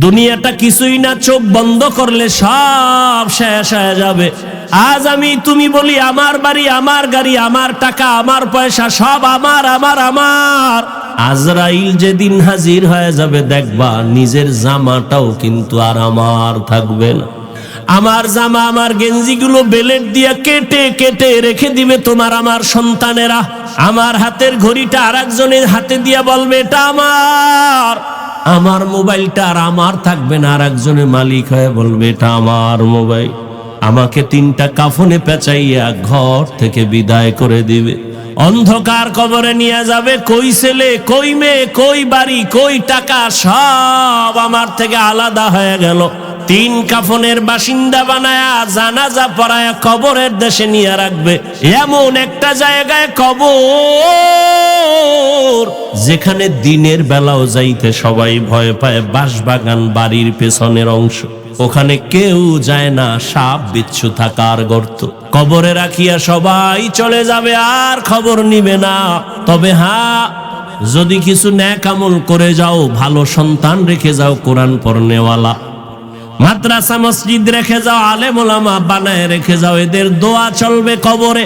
দুনিয়াটা কিছুই না, চোখ বন্ধ করলে সব শেষ হয়ে যাবে। আজ আমি তুমি বলি আমার বাড়ি, আমার গাড়ি, আমার টাকা, আমার পয়সা সব আমার আমার আমার। আজরাইল যেদিন হাজির হয়ে যাবে দেখবা নিজের জামাটাও কিন্তু আর আমার থাকবে না। আমার জামা, আমার গেঞ্জিগুলো বেলেট দিয়ে কেটে কেটে রেখে দিবে তোমার আমার সন্তানেরা। আমার হাতের ঘড়িটা আরেকজনের হাতে দিয়া বলবে এটা আমার। আমার মোবাইলটা আর আমার থাকবে না, আরেকজনের মালিক হয়ে বলবে এটা আমার মোবাইল। আমাকে 3টা কাফনে পেঁচাইয়া ঘর থেকে বিদায় করে দিবে। অন্ধকার কবরে নিয়ে যাবে। কই ছেলে, কই মেয়ে, কই বাড়ি, কই টাকা সব আমার থেকে আলাদা হয়ে গেল। 3 কাফনের বাসিন্দা বানায়া জানাজা পড়ায়া কবরের দেশে নিয়ে রাখবে। এমন একটা জায়গায় কবর যেখানে দিনের বেলাও যাইতে সবাই ভয় পায়। বাঁশবাগান বাড়ির পেছনের অংশ, ওখানে কেউ যায় না, সাপ বিচ্ছু থাকার গর্ত। কবরে রাখিয়া সবাই চলে যাবে, আর খবর নিবে না। তবে হ্যাঁ, যদি কিছু নেক আমল করে যাও, ভালো সন্তান রেখে যাও, কোরআন পড়নেওয়ালা, মাদ্রাসা মসজিদ রেখে যাও, আলেম ওলামা বানায় রেখে যাও, এদের দোয়া চলবে কবরে।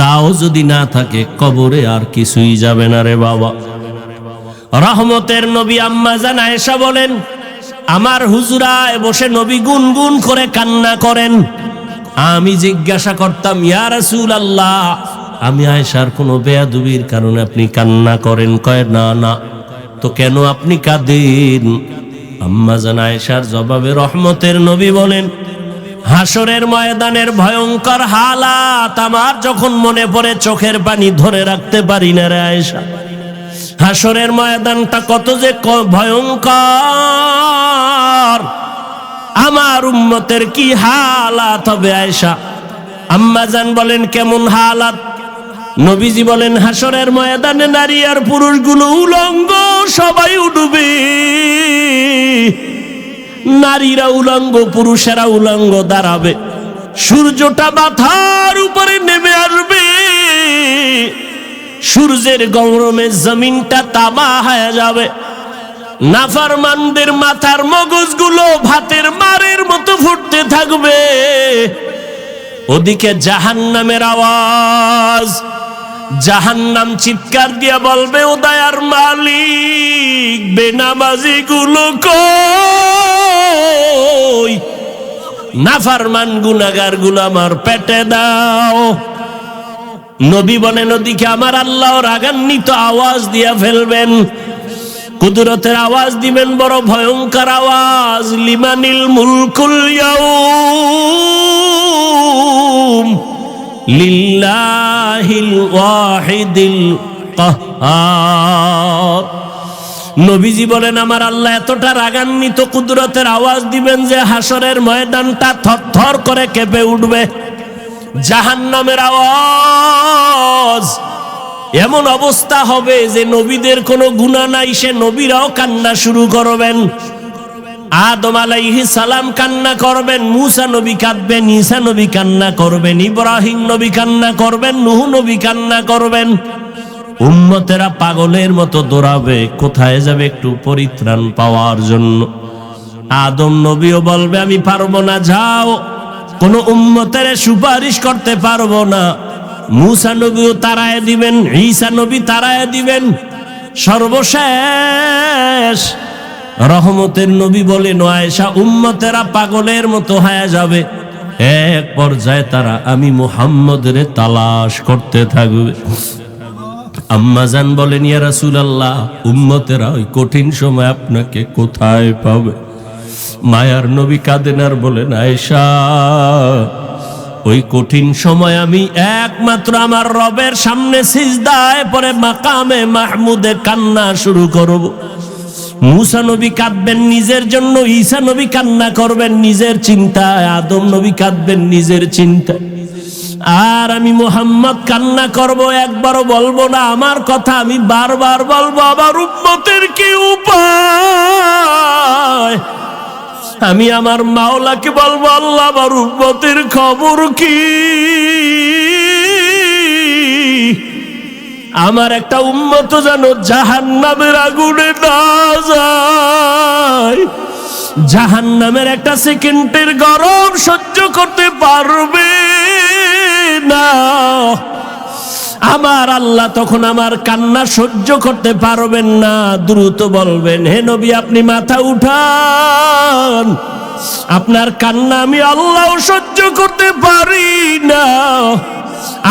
তাও যদি না থাকে কবরে আর কিছুই যাবে না রে বাবা। রহমতের নবী আম্মা জান আয়েশা বলেন, আমার হুজুরায় বসে নবী গুনগুন করে কান্না করেন। আমি জিজ্ঞাসা করতাম, ইয়া রাসূলুল্লাহ, আমি আয়েশার কোনো বেয়াদবির কারণে আপনি কান্না করেন? কয় না না। তো কেন আপনি কাঁদেন? আম্মা জান আয়েশার জবাবে রহমতের নবী বলেন, হাসরের ময়দানের ভয়ঙ্কর হালাত আমার যখন মনে পড়ে চোখের পানি ধরে রাখতে পারি না রে আয়েশা। হাসরের ময়দানটা কত যে ভয়ঙ্কর, আমার উম্মতের কি হালাত হবে আয়েশা। আম্মা জান বলেন, কেমন হালাত? নবীজি বলেন, হাসরের ময়দানে নারী আর পুরুষগুলো উলঙ্গ, সবাই উঠবে। নারীরা উলঙ্গ, পুরুষেরা উলঙ্গ দাঁড়াবে। সূর্যটা মাথার উপরে নেমে আসবে। সূর্যের গরমে জমিনটা তামা হয়ে যাবে। নাফরমানদের মাথার মগজগুলো ভাতের মারের মতো ফুটতে থাকবে। ওদিকে জাহান্নামের আওয়াজ। জাহান্নাম চিৎকার দিয়া বলবে, ও দয়ার মালিক, বেনামাজি গুলো কই? নাফরমান গুনাহগার গুলো আমার পেটে দাও। নবী বলেন, ওদিকে আমার আল্লাহ রাগান্বিত আওয়াজ দিয়া ফেলবেন, কুদরতের আওয়াজ দিবেন, বড় ভয়ঙ্কর আওয়াজ। লিমানিল মুলকুল ইয়াউম লিল্লাহিল ওয়াহিদিল কাহ্হার। নবীজি বলেন, আমার আল্লাহ এতটা রাগান্বিত, কুদরতের আওয়াজ দিবেন যে হাসরের ময়দানটা থরথর করে কেঁপে উঠবে। জাহান্নামের আওয়াজ, এমন অবস্থা হবে যে নবীদের কোনো গুনাহ নাই, সে নবীরাও কান্না শুরু করবেন। আদম আলাইহিস সালাম কান্না করবেন, মূসা নবী কাঁদবেন, ঈসা নবী কান্না করবেন, ইব্রাহিম নবী কান্না করবেন, নূহ নবী কান্না করবেন। উম্মতেরা পাগলের মতো দৌড়াবে, কোথায় যাবে একটু পরিত্রাণ পাওয়ার জন্য। আদম নবীও বলবে, আমি পারবো না, যাও, কোন উম্মতের সুপারিশ করতে পারবো না। মূসা নবীও তাড়ায় দিবেন, ঈসা নবী তাড়ায় দিবেন। সর্বশেষ রহমতের নবী বলেন, আয়েশা, উম্মতেরা পাগলের মতো হয়ে যাবে। এক পর্যায়ে তারা আমি মুহাম্মদের তালাশ করতে থাকবে। আম্মা জান বলেন, ইয়া রাসূলুল্লাহ, উম্মতেরা ওই কঠিন সময় আপনাকে কোথায় পাবে? মায়ার নবী কাঁদেন আর বলেন, আয়েশা, ওই কঠিন সময় আমি একমাত্র আমার রবের সামনে সিজদায় পড়ে মাকামে মাহমুদে কান্না শুরু করব। মূসা নবী কাঁদবেন নিজের জন্য, ঈসা নবী কান্না করবেন নিজের চিন্তায়, আদম নবী কাঁদবেন নিজের চিন্তায়, আর আমি মুহাম্মদ কান্না করব, একবারও বলবো না আমার কথা, আমি বারবার বলবো, আমার উম্মতের কি উপায়? আমি আমার মাওলাকে বলবো, আল্লাহ, আমার উম্মতের খবর কি? আমার একটা উম্মত যেন জাহান্নামের আগুনে না যায়। জাহান্নামের একটা সেকেন্ডের গরম সহ্য করতে পারবে না। আমার আল্লাহ তখন আমার কান্না সহ্য করতে পারবেন না, দ্রুত বলবেন, হে নবী আপনি মাথা উঠান, আপনার কান্না আমি আল্লাহ সহ্য করতে পারি না।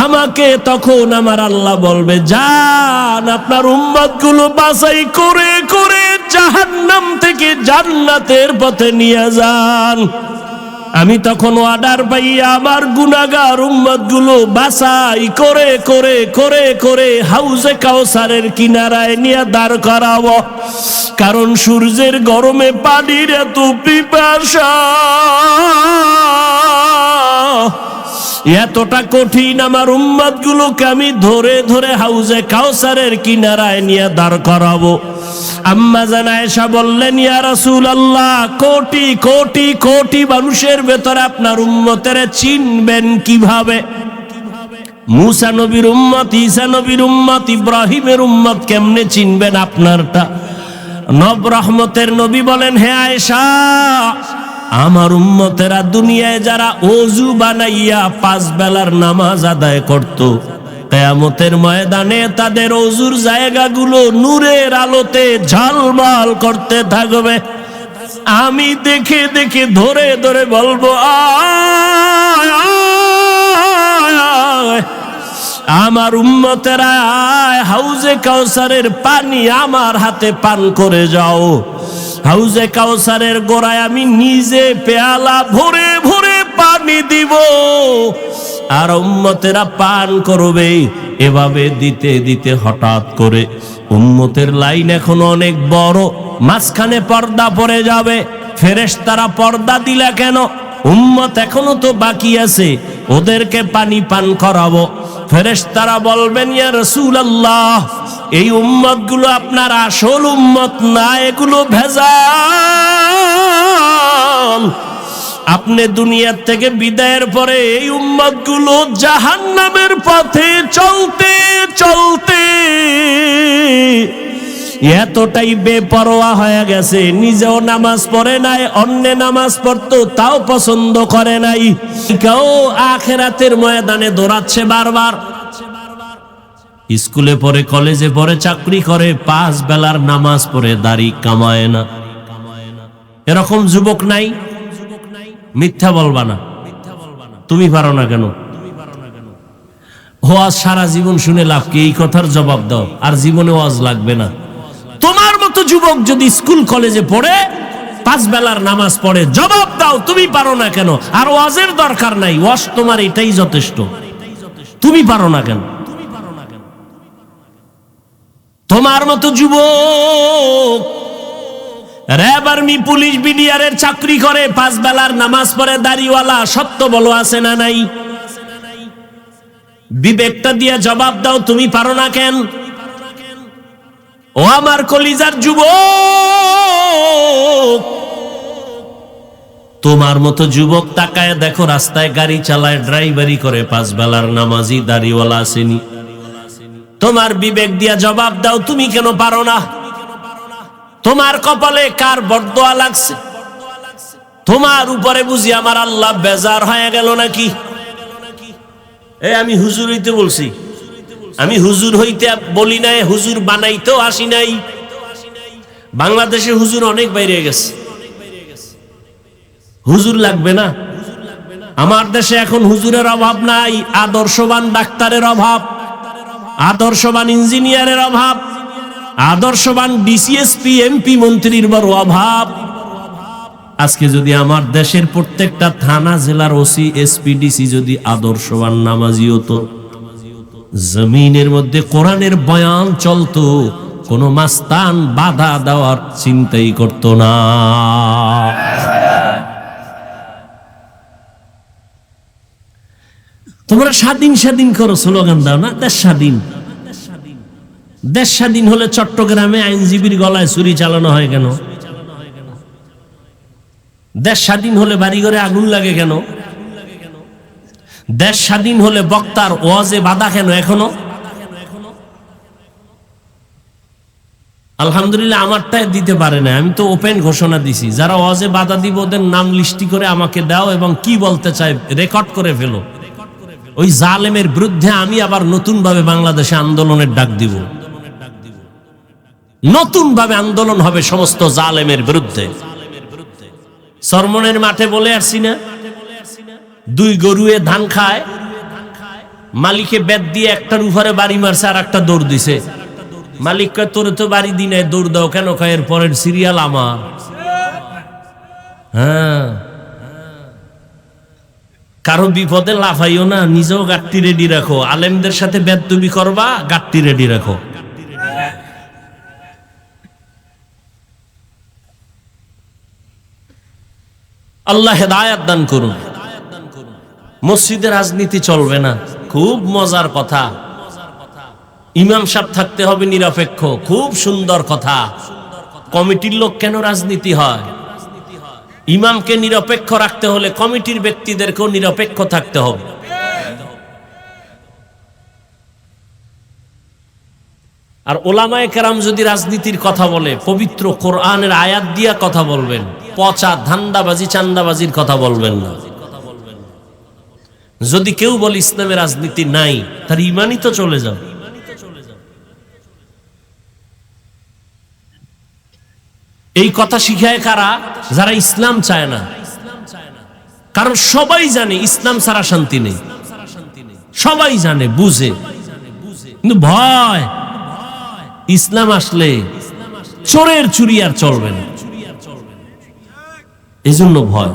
আমাকে তখন আমার আল্লাহ বলবে, যান আপনার উম্মতগুলো বাছাই করে করে জাহান্নাম থেকে জান্নাতের পথে নিয়ে যান। আমি তখন অর্ডার পাইয়া আমার গুনাহগার উম্মতগুলো বাছাই করে করে করে করে হাউজে কাউসারের কিনারায় নিয়ে দাঁড় করাবো। কারণ সূর্যের গরমে পানির এত পিপাসা, এতটা কঠিন, আমার উম্মতগুলোকে আমি ধরে ধরে হাউজে কাউসারের কিনারায় নিয়ে দাঁড় করাবো। আম্মা জান আয়েশা বললেন, ইয়া রাসূলুল্লাহ, কোটি কোটি কোটি মানুষের ভেতরে আপনার উম্মতের চিনবেন কিভাবে? মুসা নবীর উম্মত, ঈসা নবীর উম্মত, ইব্রাহিমের উম্মত, কেমনে চিনবেন আপনারটা? নব রহমতের নবী বলেন, হে আয়েশা, আমার উম্মতেরা দুনিয়ায় যারা ওযু বানাইয়া 5 বেলার নামাজ আদায় করত, কিয়ামতের ময়দানে তাদের ওযুর জায়গাগুলো নূরের আলোতে ঝলমল করতে থাকবে। আমি দেখে দেখে ধরে ধরে বলবো, আয় আয় আয়, আমার উম্মতেরা আয়, হাউজে কাউসারের পানি আমার হাতে পান করে যাও। হাউজে কাউসারের গোড়ায় আমি নিজে পেয়ালা ভরে ভরে পানি দিব, আর উম্মতেরা পান করবে। এভাবে দিতে দিতে হঠাৎ করে উম্মতের লাইন এখন অনেক বড়, মাঝখানে পর্দা পড়ে যাবে। ফেরেশতারা পর্দা দিলা কেন? উম্মত এখনো তো বাকি আছে, ওদেরকে পানি পান করাবো। ফেরেশতারা বলবেন, ইয়া রাসূলুল্লাহ, এই উম্মতগুলো আপনার আসল উম্মত না, এগুলো ভেজাল। আপনি দুনিয়ার থেকে বিদায়ের পরে এই উম্মতগুলো জাহান্নামের পথে চলতে চলতে এতটাই বেপরোয়া হয়ে গেছে, নিজেও নামাজ পড়ে নাই, অন্য নামাজ পড়তো তাও পছন্দ করে নাই, কেউ আখিরাতের ময়দানে দৌড়াচ্ছে বারবার। স্কুলে পড়ে, কলেজে পড়ে, চাকরি করে, 5 বেলার নামাজ পড়ে দাড়ি কামায় না। এরকম যুবক নাই? মিথ্যা বলবা না। তুমি পারো না কেন? ওয়াজ সারা জীবন শুনে লাভ কি? এই কথার জবাব দাও, আর জীবনে ওয়াজ লাগবে না। তোমার মতো যুবক যদি স্কুল কলেজে পড়ে 5 বেলার নামাজ পড়ে, জবাব দাও তুমি পারো না কেন? আর ওয়াজের দরকার নাই, ওয়াজ তোমার এটাই যথেষ্ট। তুমি পারো না কেন? তোমার মতো যুবক র‍্যাব, আর্মি, পুলিশ, বিডিআরের চাকরি করে, 5 বেলার নামাজ পড়ে, দাড়িওয়ালা, সত্য বলো আছে না নাই? বিবেকটা দিয়ে জবাব দাও, তুমি পারো না কেন? ও আমার কলিজার যুবক, তোমার মতো যুবক তাকায় দেখো, রাস্তায় গাড়ি চালায়, ড্রাইভারি করে, 5 বেলার নামাজি, দাড়িওয়ালা আসেনি। তোমার বিবেক দিয়া জবাব দাও, তুমি কেন পারো না? তোমার কপালে কার বরদোয়া লাগছে? তোমার উপরে বুঝি আমার আল্লাহ বেজার হয়ে গেল নাকি? আমি হুজুর হইতে বলছি, আমি হুজুর হইতে বলি নাই, হুজুর বানাইতেও আসি নাই। বাংলাদেশে হুজুর অনেক বাইরে গেছে, হুজুর লাগবে না। আমার দেশে এখন হুজুরের অভাব নাই, আদর্শবান ডাক্তারের অভাব, আদর্শবান ইঞ্জিনিয়ারের অভাব, আদর্শবান ডিসিএসপি, এমপি, মন্ত্রীর বড় অভাব। আজকে যদি আমার দেশের প্রত্যেকটা থানা, জেলার ওসি, এসপি, ডিসি যদি আদর্শবান নামাজি হতো, জমিনের মধ্যে কোরআনের বয়ান চলতো, কোনো মাস্তান বাধা দেওয়ার চিন্তাই করতো না। তোমরা স্বাধীন স্বাধীন করো, স্লোগান দাও না, দেশ স্বাধীন। দেশ স্বাধীন হলে চট্টগ্রামে আইনজীবীর গলায় ছুরি চালানো হয় কেন? দেশ স্বাধীন হলে বাড়িঘরে আগুন লাগে কেন? দেশ স্বাধীন হলে বক্তার ওয়াজে বাধা কেন এখনো? আলহামদুলিল্লাহ আমারটাই দিতে পারে না, আমি তো ওপেন ঘোষণা দিছি, যারা ওয়াজে বাধা দিব ওদের নাম লিস্টি করে আমাকে দাও এবং কি বলতে চায় রেকর্ড করে ফেলো। ওই জালেমের বিরুদ্ধে আমি আবার নতুন ভাবে বাংলাদেশে আন্দোলনের ডাক দিব, নতুন ভাবে আন্দোলন হবে সমস্ত জালেমের বিরুদ্ধে। সরমনের মাঠে বলে আসছি না, দুই গরুয়ে ধান খায়, মালিকে বেদ দিয়ে একটার উপরে বাড়ি মারছে আর একটা দৌড় দিছে। মালিক কয় তোরে তো বাড়ি দি নাই, দৌড় দাও কেন? কয় এর পরের সিরিয়াল আমার। হ্যাঁ, কারো বিপদে লাফাইও না, নিজেও গাট্টি রেডি রাখো। আলেমদের সাথে বেদবি করবা, গাট্টি রেডি রাখো। আল্লাহ হেদায়েত দান করুন। মসজিদে রাজনীতি চলবে না, খুব মজার কথা। ইমাম সাহেব থাকতে হবে নিরপেক্ষ, খুব সুন্দর কথা। কমিটির লোক কেন রাজনীতি হয়? ইমামকে নিরপেক্ষ রাখতে হলে কমিটির ব্যক্তিদেরকেও নিরপেক্ষ থাকতে হবে। আর ওলামায়ে কেরাম যদি রাজনীতির কথা বলে, পবিত্র কোরআনের আয়াত দিয়া কথা বলবেন, পচা ধান্দাবাজি চান্দাবাজির কথা বলবেন না। যদি কেউ বলে ইসলামে রাজনীতি নাই, তার ইমানই তো চলে যাবে। এই কথা শিখায় কারা? যারা ইসলাম চায় না। কারণ সবাই জানে ইসলাম ছাড়া শান্তি নেই, সবাই জানে, বুঝে, কিন্তু ভয় ইসলাম আসলে চোরের চুরি আর চলবে না, এজন্য ভয়।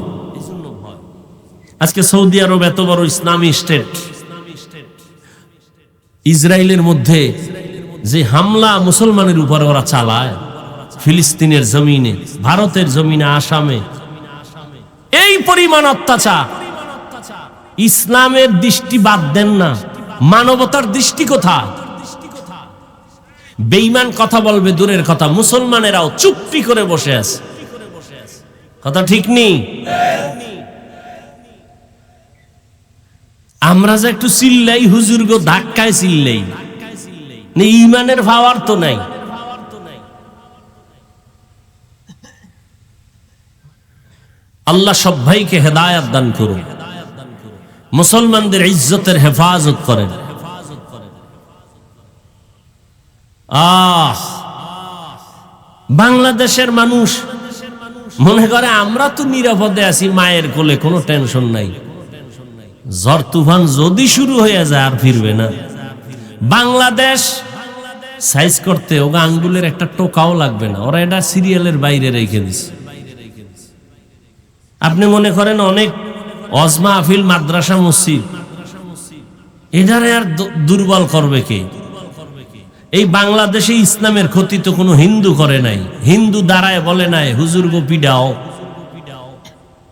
আজকে সৌদি আরব এত বড় ইসলামী স্টেট, ইসরায়েলের মধ্যে যে হামলা মুসলমানের উপরে ওরা চালায়, ফিলিস্তিনের জমিনে, ভারতের জমিনে, আসামে এই পরিমাণ অত্যাচার, ইসলামের দৃষ্টি বাদ দেন না, মানবতার দৃষ্টি কোথায়? বেঈমান কথা বলবে দূরের কথা, মুসলমানেরাও চুপটি করে বসে আছে। কথা ঠিক নেই? আমরা যে একটু চিল্লাই, হুজুর গো ধাক্কায় চিল্লাই, ইমানের পাওয়ার তো নাই। আল্লাহ সব ভাইকে হেদায়েত দান করুন, মুসলমানদের ইজ্জতের হেফাজত করেন। বাংলাদেশের মানুষ মনে করে আমরা তো নিরাপদে আছি, মায়ের কোলে, কোনো টেনশন নাই। ঝড় তুফান যদি শুরু হয়ে যায় আর ফিরবে না। বাংলাদেশ সাইজ করতে ওগা আঙ্গুলের একটা টোকাও লাগবে না, ওরা এটা সিরিয়ালের বাইরে রেখে দিচ্ছে। আপনি মনে করেন অনেক অজমা আফিল মাদ্রাসা মসজিদ, এটারে আর দুর্বল করবে কে? এই বাংলাদেশে ইসলামের ক্ষতি তো কোনো হিন্দু করে নাই, হিন্দু দাঁড়ায় বলে নাই হুজুর গো পিডাও,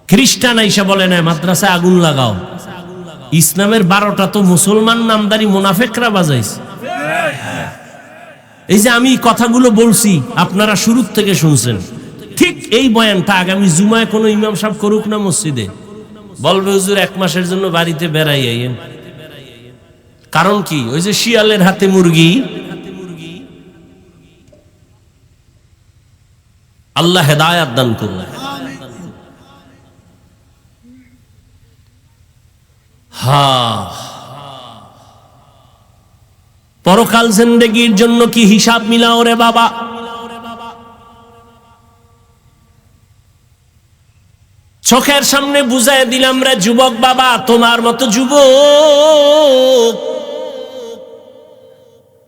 খ্রিস্টান আইসা বলে নাই মাদ্রাসায় আগুন লাগাও। ইসলামের 12টা তো মুসলমান নামদারি মুনাফেকরা বাজাইছে। এই যে আমি কথাগুলো বলছি, আপনারা শুরুর থেকে শুনছেন, ঠিক এই বয়ানটা আগামী জুমায় কোনো ইমাম সাহেব করুক না মসজিদে, বলবে হুজুর 1 মাসের জন্য বাড়িতে বেড়াই আইয়েন। কারণ কি? ওই যে শিয়ালের হাতে মুরগি। আল্লাহ হেদায়েত দান করুন। পরকাল জিন্দেগির জন্য কি হিসাব মিলাও রে বাবা। চোখের সামনে বুঝাই দিলাম রে যুবক বাবা, তোমার মতো যুবক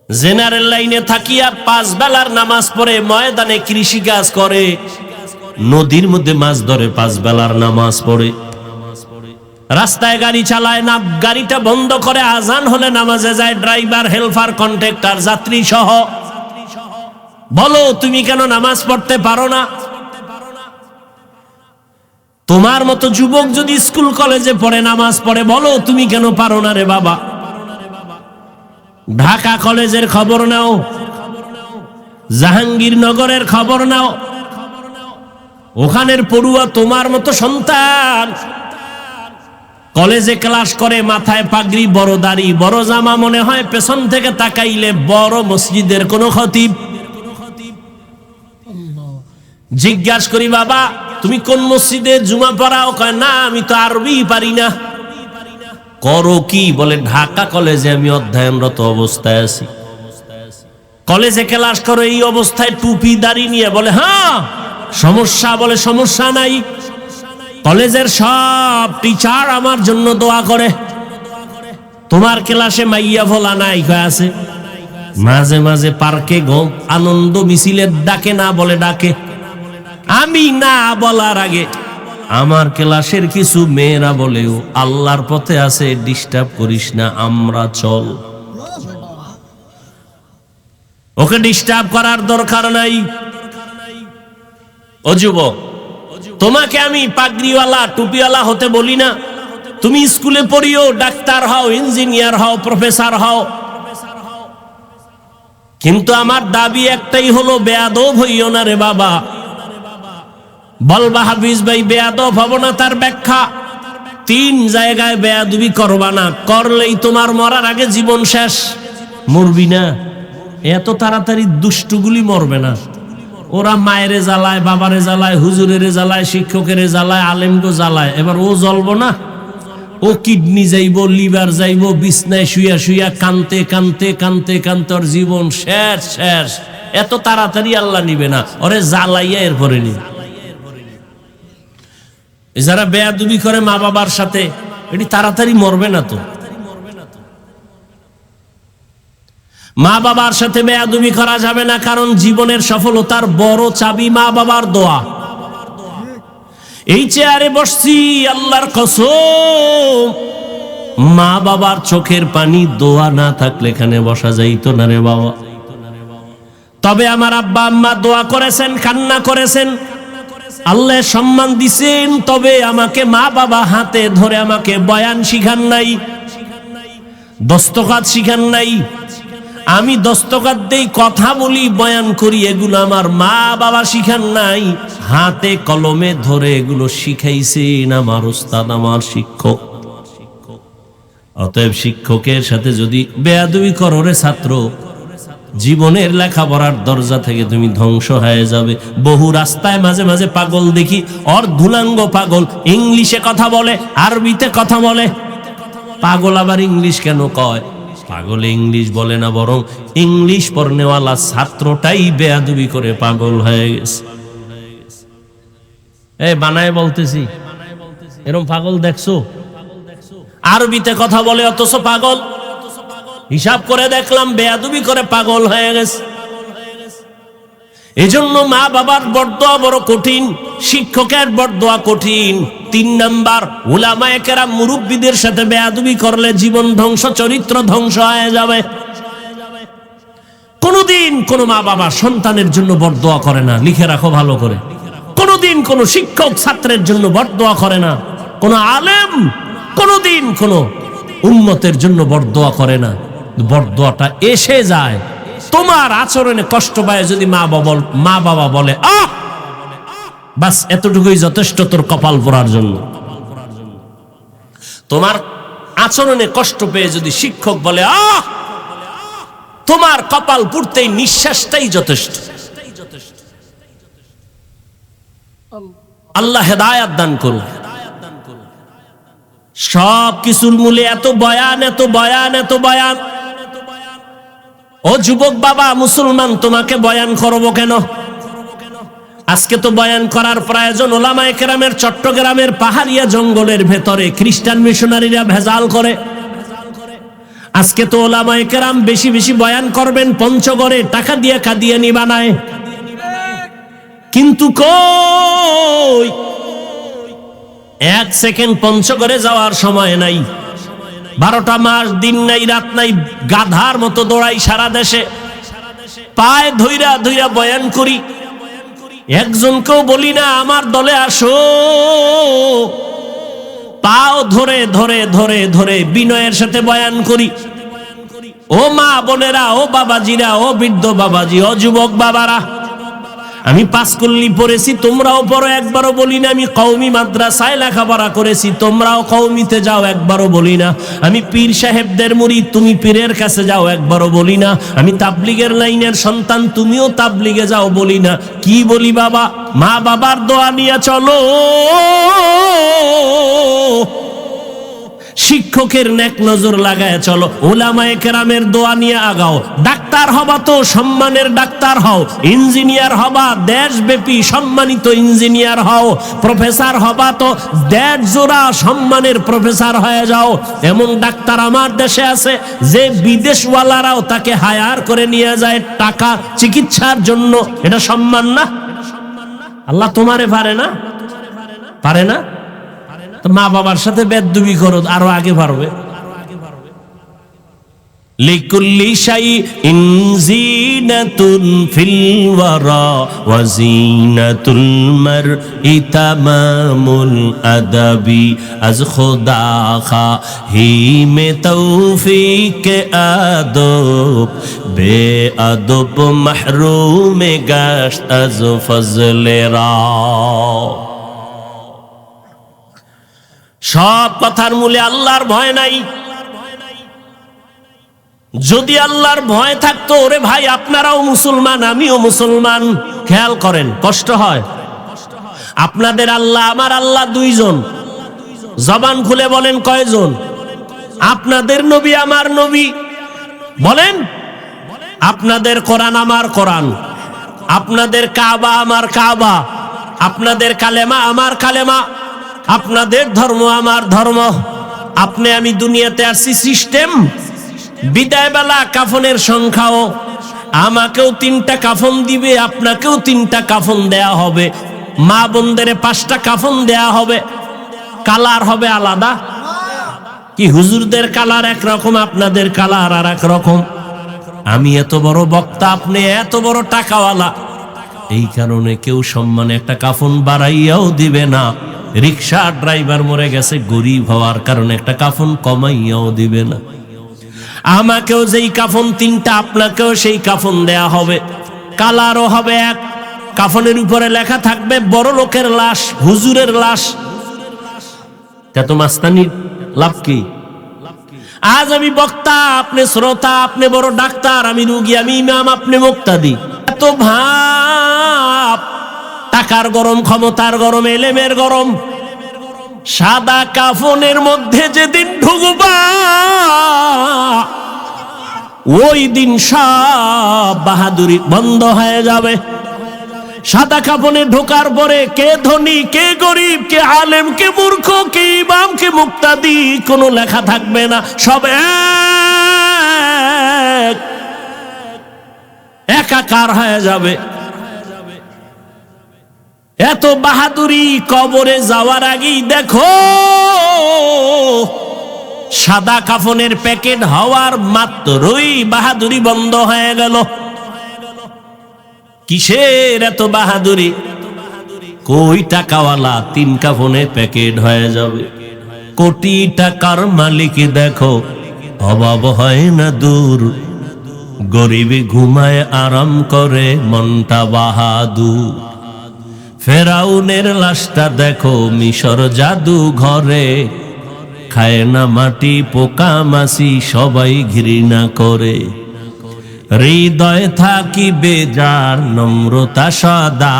জেনারেল লাইনে থাকিয়া 5 বেলার নামাজ পড়ে, ময়দানে কৃষি কাজ করে, নদীর মধ্যে মাছ ধরে, 5 বেলার নামাজ পড়ে, রাস্তায় গাড়ি চালায় না, গাড়িটা বন্ধ করে আজান হলে নামাজে যায়, ড্রাইভার, হেল্পার, কন্ট্রাক্টর, যাত্রী সহ। বলো তুমি কেন নামাজ পড়তে পারো না? তোমার মতো যুবক যদি স্কুল কলেজে পড়ে, নামাজ পড়ে, বলো তুমি কেন পারো না রে বাবা? ঢাকা কলেজের খবর নাও, জাহাঙ্গীরনগরের খবর নাও, ওখানের পড়ুয়া তোমার মতো সন্তান কলেজে ক্লাস করে, মাথায় পাগড়ি, বড় দাড়ি, বড় জামা, মনে হয় পেছন থেকে তাকাইলে বড় মসজিদের কোন খতিব। জিজ্ঞাসা করি, বাবা তুমি কোন মসজিদে জুমা পড়াও? কয় না, আমি তো আরবি পারি না। করো কি? বলে ঢাকা কলেজে আমি অধ্যয়নরত অবস্থায় আছি। কলেজে ক্লাস করো এই অবস্থায় টুপি দাড়ি নিয়ে? বলে হ্যাঁ। সমস্যা? বলে সমস্যা নাই, কলেজের সব টিচার আমার জন্য দোয়া করে। তোমার ক্লাসে মাইয়া ভোলা নাই? কয় আছে। মাঝে মাঝে পার্কে আনন্দ মিছিলের ডাকে না বলে ডাকে। আমি না বলার আগে আমার ক্লাসের কিছু মেয়েরা বলেও আল্লাহর পথে আছে, ডিস্টার্ব করিস না, আমরা চল। ওকে ডিস্টার্ব করার দরকার নাই। ও যুবক, তোমাকে আমি পাগড়িওয়ালা টুপিওয়ালা হতে বলি না। তুমি স্কুলে পড়িও, ডাক্তার হও, ইঞ্জিনিয়ার হও, প্রফেসর হও, কিন্তু আমার দাবি একটাই হলো, বেয়াদব হইও না রে বাবা। বলবা হাফিজ ভাই বেয়াদব হব না, তার ব্যাখ্যা, 3 জায়গায় বেয়াদবি করবা না, করলেই তোমার মরার আগে জীবন শেষ। মরবি না, এত তাড়াতাড়ি দুষ্টুগুলি মরবে না। ওরা মায়েরে জ্বালায়, বাবারে জ্বালায়, হুজুরের জ্বালায়, শিক্ষকের জ্বালায়, আলেমকে জ্বালায়। এবার ও জ্বলবো না? ও কিডনি যাইব, লিভার যাইব, বিছনায় শুইয়া শুইয়া কানতে কানতে কানতে কানতে ওর জীবন শেষ শেষ। এত তাড়াতাড়ি আল্লাহ নিবে না, ওরে জ্বালাইয়া এরপরে নিবে। যারা বেয়াদবি করে মা বাবার সাথে, এটি তাড়াতাড়ি মরবে না তো। মা বাবার সাথে বেয়াদবি করা যাবে না, কারণ জীবনের সফলতার বড় চাবি মা বাবার দোয়া। এই চেয়ারে বসছি, আল্লাহর কসম, মা বাবার চোখের পানি দোয়া না থাকলে এখানে বসা যাইতো না রে বাবা। তবে আমার আব্বা আম্মা দোয়া করেছেন, কান্না করেছেন, আল্লাহ সম্মান দিছেন। তবে আমাকে মা বাবা হাতে ধরে আমাকে বয়ান শিখান নাই, দস্তখত শিখান নাই। আমি দস্তখত দেই, কথা বলি, বয়ান করি, এগুলো আমার মা বাবা শিখান নাই। হাতে কলমে ধরে এগুলো শিখাইছেন আমার উস্তাদ, আমার শিক্ষক। অতএব শিক্ষকের সাথে যদি বেয়াদবি করো রে ছাত্র, জীবনের লেখাপড়ার দরজা থেকে তুমি ধ্বংস হয়ে যাবে। বহু রাস্তায় মাঝে মাঝে পাগল দেখি, অর্ধুলাঙ্গ পাগল, ইংলিশে কথা বলে, আরবিতে কথা বলে। পাগল আবার ইংলিশ কেন কয়? পাগল ইংলিশ বলে না, বরং ইংলিশ পড়নেওয়ালা ছাত্রটাই বেয়াদবি করে পাগল হয়ে গেছে। এই বানায় বলতেছি, এরকম পাগল দেখছো? আরবিতে কথা বলে অথচ পাগল। হিসাব করে দেখলাম বেয়াদবি করে পাগল হয়ে গেছে। এজন্য মা বাবার বরদোয়া বড় কঠিন, শিক্ষকের বরদোয়া কঠিন। 3 নাম্বার, উলামায়ে কেরাম মুরব্বিদের সাথে বেয়াদবি করলে জীবন ধ্বংস, চরিত্র ধ্বংস হয়ে যাবে। কোনদিন কোন মা বাবা সন্তানের জন্য বরদোয়া করে না, লিখে রাখো ভালো করে। কোনদিন কোন শিক্ষক ছাত্রের জন্য বরদোয়া করে না। কোন আলেম কোনদিন কোন উম্মতের জন্য বরদোয়া করে না। বরদোয়াটা এসে যায় তোমার আচরণে কষ্ট পায় যদি মা বাবা বলে আহ, বাস এতটুকুই যথেষ্ট তোর কপাল পোড়ার জন্য। তোমার আচরণে কষ্ট পেয়ে যদি শিক্ষক বলে আহ, তোমার কপাল পুড়তেই নিঃশ্বাসটাই যথেষ্ট। আল্লাহ হেদায়েত দান করুন। সব কিছুর মূলে এত বয়ান, এত বয়ান, এত বয়ান। ও যুবক বাবা মুসলমান, তোমাকে বয়ান করবো কেন? আজকে তো বয়ান করার প্রয়োজন। ওলামায়ে কেরামের চট্টগ্রামের পাহাড়িয়া জঙ্গলের ভেতরে খ্রিস্টান মিশনারিরা ভেজাল করে। আজকে তো ওলামায়ে কেরাম বেশি বেশি বয়ান করবেন, পঞ্চগড়ে টাকা দিয়ে কাদিয়ানি বানায়। কিন্তু কই, 1 সেকেন্ড পঞ্চগড়ে যাওয়ার সময় নাই। 12টা মাস দিন নাই রাত নাই, গাধার মতো দৌড়াই সারা দেশে, পায়ে ধইরা ধইরা বয়ান করি। একজনকেও বলি না আমার দলে আসো, পাও ধরে ধরে ধরে ধরে বিনয়ের সাথে বয়ান করি। ও মা বোনেরা, ও বাবাজিরা, ও বৃদ্ধ বাবাজি, ও যুবক বাবারা, আমি পাঁচকুল্লি পড়েছি, তোমরাও পড়ো, একবারও বলি না। আমি কওমি মাদ্রাসায় লেখাপড়া করেছি, তোমরাও কওমিতে যাও, একবারও বলি না। আমি পীর সাহেবদের মুরিদ, তুমি পীরের কাছে যাও, একবারও বলি না। আমি তাবলিগের লাইনের সন্তান, তুমিও তাবলিগে যাও, বলি না। কি বলি বাবা? মা বাবার দোয়া নিয়ে চলো, শিক্ষকের নেক নজর লাগায় চলো, ওলামায়ে কেরামের দোয়া নিয়ে আগাও। ডাক্তার হবা তো সম্মানের ডাক্তার হও, ইঞ্জিনিয়ার হবা দেশব্যাপী সম্মানিত ইঞ্জিনিয়ার হও, প্রফেসর হবা তো দেড় জোড়া সম্মানের প্রফেসর হয়ে যাও। এমন ডাক্তার আমার দেশে আছে যে বিদেশওয়ালারাও তাকে হায়ার করে নিয়ে যায় টাকা চিকিৎসার জন্য। এটা সম্মান না? আল্লাহ তোমারে পারে না? পারে না? মা বাবার সাথে বেদবি করো, আরো আগে পারবে। লিকুল্লি শাইইন জিনাতুন ফিল ওয়ারা ওয়া জিনাতুল মারই তামামুল আদাবি আজ খুদা খাহি মে তৌফিক আদব বে আদব মাহরুম গাশত আজ ফজলে রা। সব কথার মূলে আল্লাহর ভয় নাই। যদি আল্লাহর ভয় থাকতো, ওরে ভাই আপনারাও মুসলমান, আমিও মুসলমান। খেয়াল করেন, কষ্ট হয়। আপনাদের আল্লাহ আমার আল্লাহ দুইজন। জবান খুলে বলেন কয়জন? আপনাদের নবী আমার নবী বলেন, আপনাদের কোরআন আমার কোরআন, আপনাদের কাবা আমার কাবা, আপনাদের কালেমা আমার কালেমা, আপনাদের ধর্ম আমার ধর্ম। আপনি আমি দুনিয়াতে আসছি সিস্টেম। বিদায় বেলা কাফনের সংখ্যাও, আমাকেও 3টা কাফন দিবে, আপনাকেও 3টা কাফন দেয়া হবে, মা বোনদের 5টা কাফন দেয়া হবে। কালার হবে আলাদা। কি হুজুরদের কালার একরকম, আপনাদের কালার আর এক রকম। আমি এত বড় বক্তা, আপনি এত বড় টাকাওয়ালা, এই কারণে কেউ সম্মানে একটা কাফন বাড়াইয়াও দিবে না। রিক্সা ড্রাইভার মরে গেছে, গরিব হওয়ার কারণে একটা কাফন কমাইয়াও দিবে না। আমাকেও যেই কাফন 3টা, আপনাকেও সেই কাফন দেয়া হবে। কালারও হবে এক, কাফনের উপরে লেখা থাকবে বড় লোকের লাশ, হুজুরের লাশ। এত মাস্তানির লাভ কি? আজ আমি বক্তা, আপনি শ্রোতা, আপনি বড় ডাক্তার, আমি রুগী, আমি ইমাম, আপনি মুক্তাদি। এত ভাব, টাকার গরম, ক্ষমতার গরম, এলেমের গরম। সাদা কাফনের মধ্যে যেদিন ঢুকবা, ওই দিন সব বাহাদুরি বন্ধ হয়ে যাবে। সাদা কাফনে ঢোকার পরে কে ধনী, কে গরিব, কে আলেম, কে মূর্খ, কে ইমাম, কে মুক্তাদি কোনো লেখা থাকবে না। সব একাকার হয়ে যাবে। এত বাহাদুরি কবরে যাওয়ার আগেই দেখো, সাদা কাফনের প্যাকেট হওয়ার মাত্রই বাহাদুরি বন্ধ হয়ে গেল। কিসের এত বাহাদুরি? কই টাকাওয়ালা 3 কাফনে প্যাকেট হয়ে যাবে। কোটি টাকার মালিক দেখো, অভাব হয় না দূর, গরিবে ঘুমায় আরাম করে মনটা বাহাদুর। ফেরাউনের লাশটা দেখো মিশর জাদু ঘরে, খায় না মাটি পোকা মাছি সবাই ঘৃণা করে। হৃদয় থাকিবে যার নম্রতা সদা,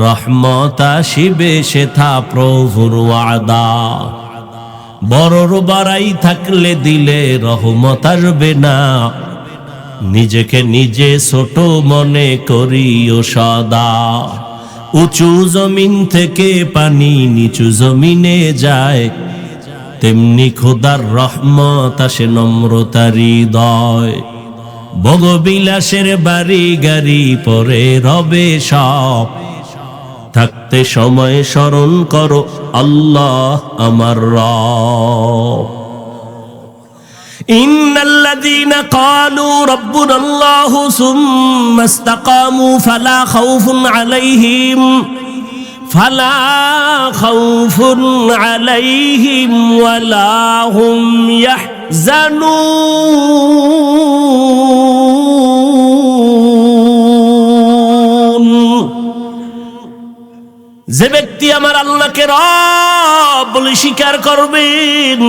রহমত আসিবে সেথা প্রভুর ওয়াদা। বড়র বাড়াই থাকলে দিলে রহমত আসবে না, নিজেকে নিজে ছোট মনে করিও সদা। উঁচু জমিন থেকে পানি নিচু জমিনে যায়, তেমনি খোদার রহমত আসে নম্রতার হৃদয়। ভোগবিলাসের বাড়ি গাড়ি পরে রবে সব, থাকতে সময় স্মরণ করো আল্লাহ আমার রব। ইন্নাল্লাযীনা ক্বালু রাব্বুনাল্লাহু সুম্মা ইসতাকামু ফালা খাউফুন আলাইহিম ওয়ালা হুম ইয়াহজানুন। যে ব্যক্তি আমার আল্লাহকে রব বলে স্বীকার করবেন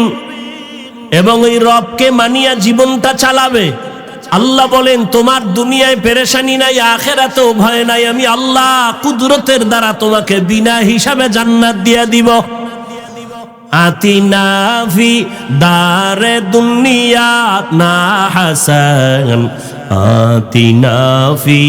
এবং এই রবকে মানিয়া জীবনটা চালাবে, আল্লাহ বলেন তোমার দুনিয়ায় পেরেশানি নাই, আখিরাতেও ভয় নাই, আমি আল্লাহ কুদরতের দ্বারা তোমাকে বিনা হিসাবে জান্নাত দিয়ে দিব। আতিনা ফি দারে দুনিয়া না হাসান, আতিনা ফি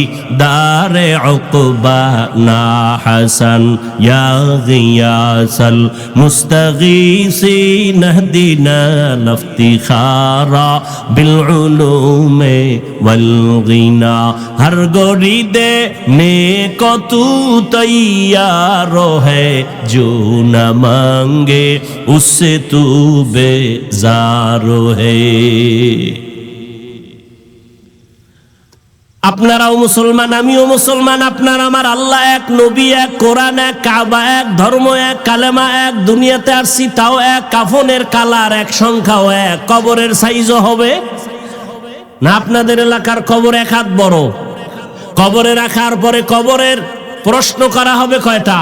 দারে উকবা না হাসান, ইয়া গিয়াসাল মুস্তাগীসিন ইহদিনা লিফতিখারা বিল উলুমে ওয়াল গিনা। হর গরিদে নেক তু তৈয়ার है जो न मांगे उससे तू बेजार है। আপনারাও মুসলমান, আমিও মুসলমান, আপনার আমার আল্লাহ এক, নবী এক, কোরআন এক, কাবা এক, ধর্ম এক, কালেমা এক, দুনিয়াতে আসছি তাও এক, কাফনের কালার এক, সংখ্যাও এক, কবরের সাইজও হবে না। আপনাদের এলাকার কবর এক হাত বড়, কবরে রাখার পরে কবরের প্রশ্ন করা হবে কয়টা?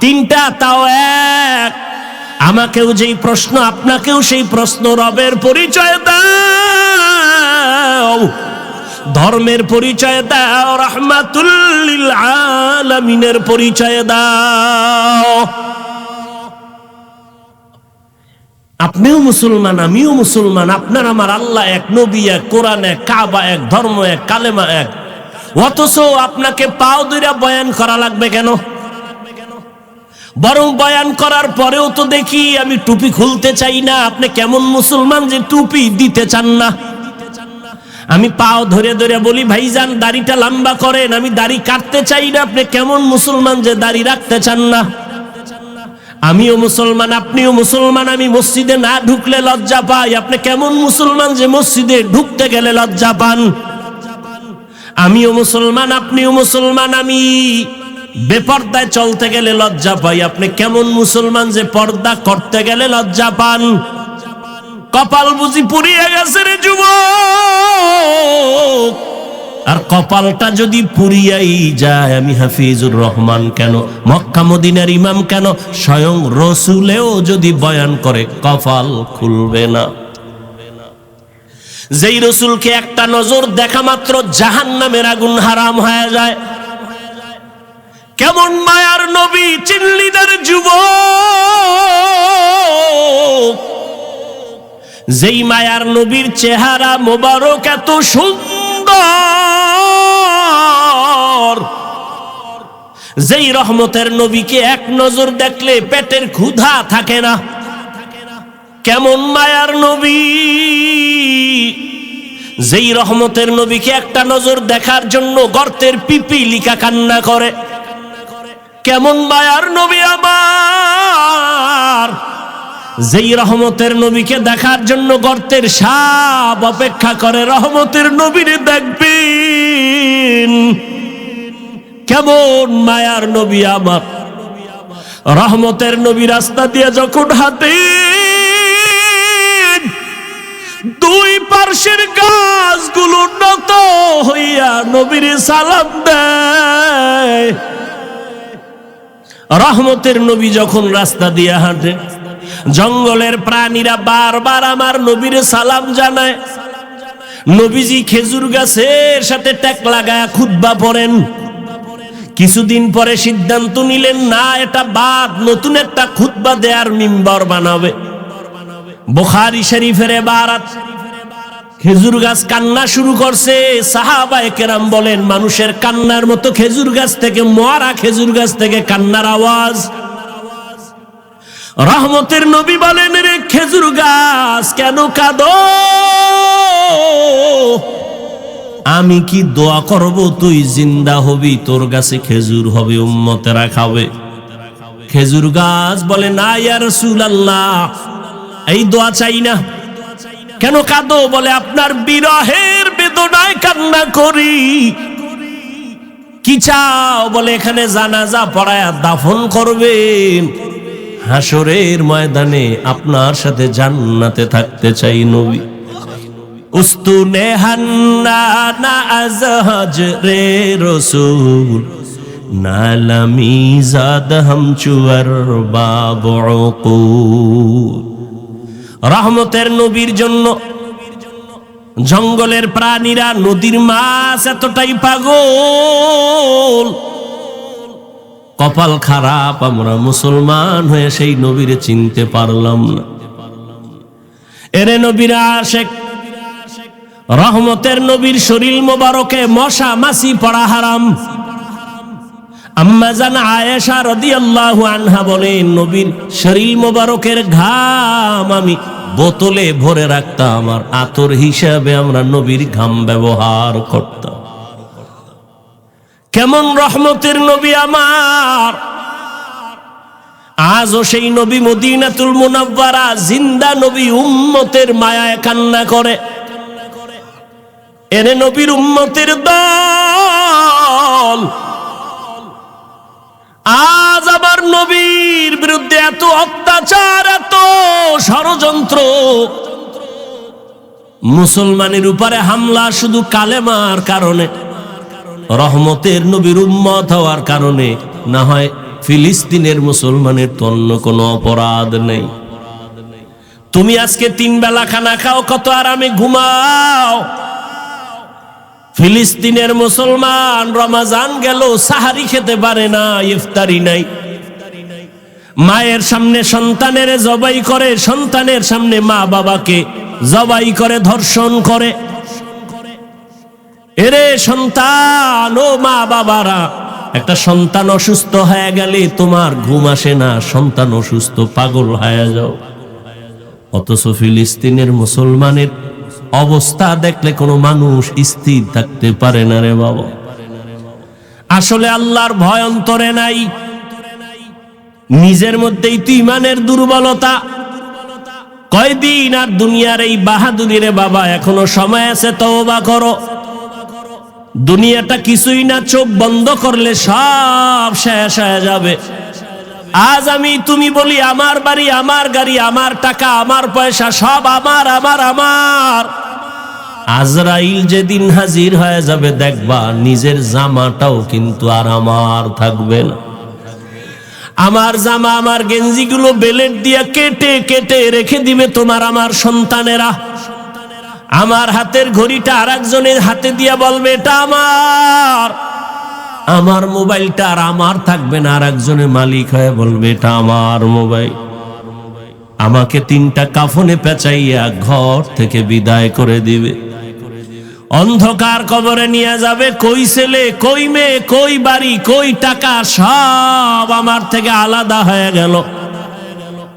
3টা, তাও এক। আমাকেও যেই প্রশ্ন, আপনাকেও সেই প্রশ্ন। রবের পরিচয় দাও, ধর্মের পরিচয় দাও, রাহমাতুল লিল আলামিনের পরিচয় দাও। আপনিও মুসলমান, আমিও মুসলমান, আপনার আমার আল্লাহ এক, নবী এক, কোরআন এক, কাবা এক, ধর্ম এক, কালেমা এক। অথচ আপনাকে পাও ধরে বয়ান করা লাগবে কেন? বরং বয়ান করার পরেও তো দেখি আমি টুপি খুলতে চাই না। আপনি কেমন মুসলমান যে টুপি দিতে চান না? আমি পাও ধরে ধরে বলি ভাইজান দাড়িটা লম্বা করেন, আমি দাড়ি কাটতে চাই না। আপনি কেমন মুসলমান যে দাড়ি রাখতে চান না? আমিও মুসলমান, আপনিও মুসলমান, আমি মসজিদে না ঢুকলে লজ্জা পাই। আপনি কেমন মুসলমান যে মসজিদে ঢুকতে গেলে লজ্জা পান? আমিও মুসলমান, আপনিও মুসলমান, আমি বেপর্দায় চলতে গেলে লজ্জা পাই। আপনি কেমন মুসলমান যে পর্দা করতে গেলে লজ্জা পান? কপাল বুঝি পুড়িয়ে গেছে রে যুবক। আর কপালটা যদি পুড়িয়াই যায়, আমি হাফিজুর রহমান কেন, মক্কা মদিনার ইমাম কেন, স্বয়ং রসুলেও যদি বয়ান করে কপাল খুলবে না। যেই রসুলকে একটা নজর দেখা মাত্র জাহান্নামের আগুন হারাম হয়ে যায়, কেমন মায়ার নবী চিনলি না রে যুবক? যেই মায়ার নবীর চেহারা মোবারক এত সুন্দর, যেই রহমতের নবীকে এক নজর দেখলে পেটের ক্ষুধা থাকে না, কেমন মায়ার নবী! যেই রহমতের নবীকে একটা নজর দেখার জন্য গর্তের পিপিলিকা কান্না করে, কেমন মায়ার নবী আমার! যেই রহমতের নবীকে দেখার জন্য গর্তের সাপ অপেক্ষা করে, রহমতের নবীরে দেখবেন কেমন মায়ার নবী আমার! রহমতের নবী রাস্তা দিয়ে যখন হাঁটে, দুই পার্শ্বের গাছগুলো নত হইয়া নবীরে সালাম দেয়। রহমতের নবী যখন রাস্তা দিয়ে হাঁটে, জঙ্গলের প্রাণীরা বারবার আমার নবীরে সালাম জানায়। নবীজি খেজুর গাছের সাথে ট্যাক লাগায়া খুতবা পড়েন। কিছুদিন পরে সিদ্ধান্ত নিলেন, না এটা বাদ, নতুন একটা খুতবা দেয়ার মিম্বর বানাবে। বুখারী শরীফের ইবারত, খেজুর গাছ কান্না শুরু করছে। সাহাবায়ে কেরাম বলেন, মানুষের কান্নার মতো খেজুর গাছ থেকে, মরা খেজুর গাছ থেকে কান্নার আওয়াজ। রহমতের নবী বলেন, রে খেজুর গাছ কেন কাঁদো? আমি কি দোয়া করব তুই জিন্দা হবি, তোর গাছে খেজুর হবে, উম্মতেরা খাবে। খেজুর গাছ বলে, না ইয়া রাসূলুল্লাহ, এই দোয়া চাই না। কেন কাঁদো? বলে, আপনার বিরহের বেদনায় কান্না করি। কি চাও? বলে, এখানে জানাজা পড়ায়া দাফন করবেন, হাসরের ময়দানে আপনার সাথে জান্নাতে থাকতে চাই নবী। উস্তুনে হান্না না আজহাজ রে রসুল, নালামি জাদ হামচুয়ার বাবু। রহমতের নবীর জন্য জঙ্গলের প্রাণীরা, নদীর মাছ এতটাই পাগল। কপাল খারাপ, আমরা মুসলমান হয়ে সেই নবীরে চিনতে পারলাম না। এরে নবীর আশেক, রহমতের নবীর শরীর মোবারকে মশা মাছি পড়া হারাম। আম্মা জান আয়েশা রাদিয়াল্লাহু আনহা বলেন, নবীর শরীর মোবারকের ঘাম আমি বোতলে ভরে রাখতাম, আর আতর হিসাবে আমরা নবীর ঘাম ব্যবহার করতাম। কেমন রহমতের নবী আমার! আজও সেই নবী মদিনাতুল মুনাওয়ারা জিন্দা নবী, উম্মতের মায়ায় কান্না করে। এরে নবীর উম্মতের দল, আজ আবার নবীর বিরুদ্ধে এত অত্যাচার, এত ষড়যন্ত্র, মুসলমানের উপরে হামলা শুধু কালেমার কারণে, রহমতের নবীর উম্মত হওয়ার কারণে। না হয় ফিলিস্তিনের মুসলমানের তো অন্য কোনো অপরাধ নেই। তুমি আজকে 3 বেলা খানা খাও, কত আরামে ঘুমাও। ফিলিস্তিনের মুসলমান রমজান গেল সাহারি খেতে পারে না, ইফতারি নাই। মায়ের সামনে সন্তানের জবাই করে, সন্তানের সামনে মা বাবাকে জবাই করে, ধর্ষণ করে। এরে সন্তান, ও মা বাবারা, একটা সন্তান অসুস্থ হয়ে গেলে তোমার ঘুম আসে না, সন্তান অসুস্থ পাগল হয়ে যাও। অথচ ফিলিস্তিনের মুসলমানের অবস্থা দেখলে কোনো মানুষ স্থির থাকতে পারে না রে বাবা। আসলে আল্লাহর ভয় অন্তরে নাই, নিজের মধ্যেই তো ইমানের দুর্বলতা। কয়দিন আর দুনিয়ার এই বাহাদুরি রে বাবা, এখনো সময় আছে, তওবা করো। দুনিয়াটা কিছুই না, চোখ বন্ধ করলে সব শেষ হয়ে যাবে। আজ আমি তুমি বলি আমার বাড়ি, আমার গাড়ি, আমার টাকা, আমার পয়সা, সব আমার আমার আমার। আজরাইল যেদিন হাজির হয়ে যাবে, দেখবা নিজের জামাটাও কিন্তু আর আমার থাকবে না। আমার জামা, আমার গেঞ্জিগুলো বেলেট দিয়ে কেটে কেটে রেখে দিবে তোমার আমার সন্তানেরা। আমার হাতের ঘড়িটা আরেকজনের হাতে দিয়া বলবে এটা আমার। আমার মোবাইলটা আর আমার থাকবে না, আরেকজনের মালিক হয়ে বলবে এটা আমার মোবাইল। আমাকে 3টা কাফনে পেঁচাইয়া ঘর থেকে বিদায় করে দিবে। অন্ধকার কবরে নিয়ে যাবে। কই ছেলে, কই মেয়ে, কই বাড়ি, কই টাকা, সব আমার থেকে আলাদা হয়ে গেল।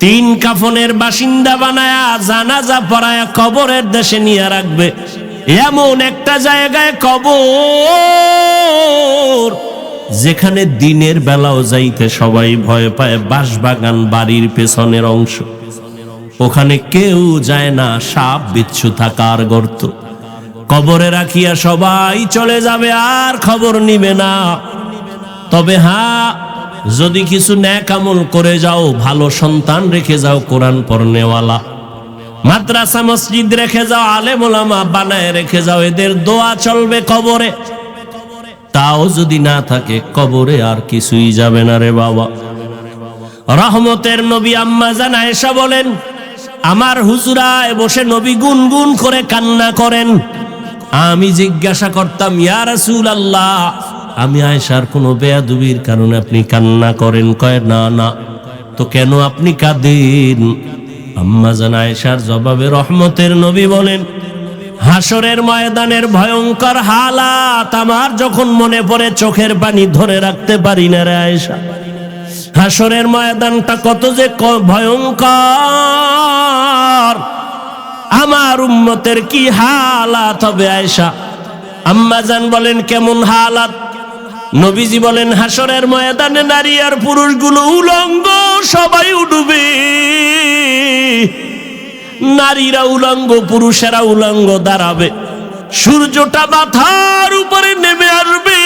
3 কাফনের বাসিন্দা বানায়া জানাজা পড়ায়া কবরের দেশে নিয়ে রাখবে। এমন একটা জায়গায় কবর যেখানে দিনের বেলাও যাইতে সবাই ভয় পায়। বাঁশবাগান বাড়ির পেছনের অংশ, ওখানে কেউ যায় না, সাপ বিচ্ছু থাকার গর্ত। কবরে রাখিয়া সবাই চলে যাবে, আর খবর নিবে না। তবে হ্যাঁ, যদি কিছু নেক আমল করে যাও, ভালো সন্তান রেখে যাও, কোরআন পড়নেওয়ালা, মাদ্রাসা মসজিদ রেখে যাও, আলেম ওলামা বানায় রেখে যাও, এদের দোয়া চলবে কবরে। তাও যদি না থাকে, কবরে আর কিছুই যাবে না রে বাবা। রহমতের নবী আম্মা জান আয়েশা বলেন, আমার হুজুরায় বসে নবী গুনগুন করে কান্না করেন। আমি জিজ্ঞাসা করতাম, ইয়া রাসূলুল্লাহ, আমি আয়েশার কোনো বেয়াদবির কারণে আপনি কান্না করেন? কয় না না। তো কেন আপনি কাঁদেন? আম্মা জান আয়েশার জবাবে রহমতের নবী বলেন, হাসরের ময়দানের ভয়ঙ্কর হালাত আমার যখন মনে পড়ে, চোখের পানি ধরে রাখতে পারি না রে আয়েশা। হাসরের ময়দানটা কত যে ভয়ঙ্কর, আমার উম্মতের কি হালাত হবে আয়েশা। আম্মা জান বলেন, কেমন হালাত? নবীজি বলেন, হাসরের ময়দানে নারী আর পুরুষগুলো উলঙ্গ, সবাই উঠবে। নারীরা উলঙ্গ, পুরুষেরা উলঙ্গ দাঁড়াবে। সূর্যটা মাথার উপরে নেমে আসবে।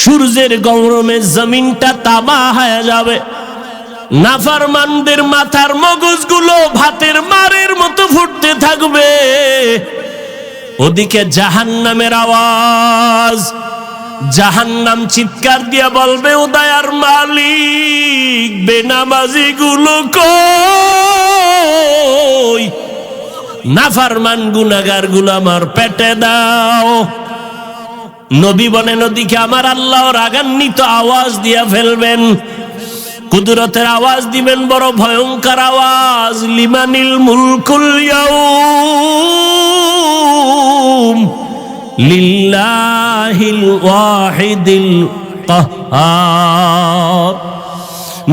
সূর্যের গরমে জমিনটা তামা হয়ে যাবে। নাফরমানদের মাথার মগজগুলো ভাতের মারের মতো ফুটতে থাকবে। ওদিকে জাহান্নামের আওয়াজ, জাহান্নাম চিৎকার দিয়া বলবে, ও দয়ার মালিক, বেনামাজি গুলো কই, নাফরমান গুনাহগার গুলো আমার পেটে দাও। নবী বলেন, ওদিকে আমার আল্লাহ রাগান্বিত আওয়াজ দিয়া ফেলবেন, কুদরতের আওয়াজ দিবেন, বড় ভয়ঙ্কর আওয়াজ, লিমানিল মুলকুল ইয়াউম লিল্লাহিল ওয়াহিদিল কাহ্হার।